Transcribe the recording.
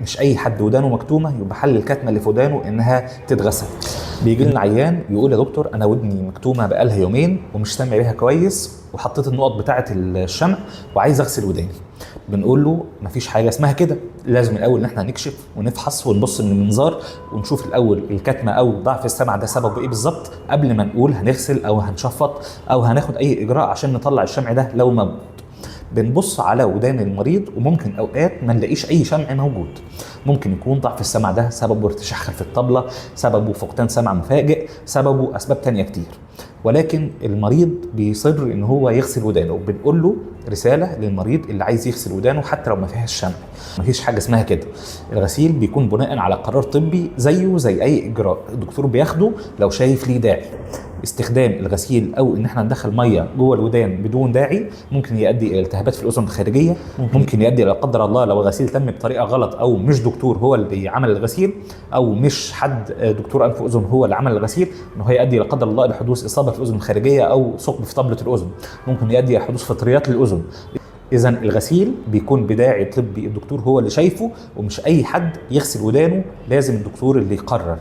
مش اي حد ودانه مكتومه يبقى حل الكتمه اللي في ودانه انها تتغسل. بيجي لنا عيان يقول يا دكتور انا ودني مكتومه بقالها يومين ومش سامع بيها كويس وحطيت النقط بتاعه الشمع وعايز اغسل وداني. بنقول له مفيش حاجه اسمها كده، لازم الاول ان احنا نكشف ونفحص ونبص من المنظار ونشوف الاول الكتمه او ضعف السمع ده سببه ايه بالظبط قبل ما نقول هنغسل او هنشفط او هناخد اي اجراء عشان نطلع الشمع ده لو موجود. بنبص على ودان المريض وممكن اوقات ما نلاقيش اي شمع موجود. ممكن يكون ضعف السمع ده سببه ارتشاح خلف الطبله، سببه فقدان سمع مفاجئ، سببه اسباب تانية كتير. ولكن المريض بيصر ان هو يغسل ودانه، بنقول له رساله للمريض اللي عايز يغسل ودانه حتى لو ما فيهاش شمع. مفيش حاجه اسمها كده. الغسيل بيكون بناء على قرار طبي زيه زي اي اجراء الدكتور بياخده لو شايف ليه داعي. استخدام الغسيل او ان احنا ندخل ميه جوه الودان بدون داعي ممكن يؤدي الى التهابات في الاذن الخارجيه، ممكن يؤدي لا قدر الله لو الغسيل تم بطريقه غلط او مش دكتور هو اللي عمل الغسيل او مش حد دكتور انف واذن هو اللي عمل الغسيل، انه هيؤدي لا قدر الله لحدوث اصابه في الاذن الخارجيه او ثقب في طبله الاذن، ممكن يؤدي الى حدوث فطريات للاذن. اذا الغسيل بيكون بداعي طبي الدكتور هو اللي شايفه، ومش اي حد يغسل ودانه، لازم الدكتور اللي يقرر.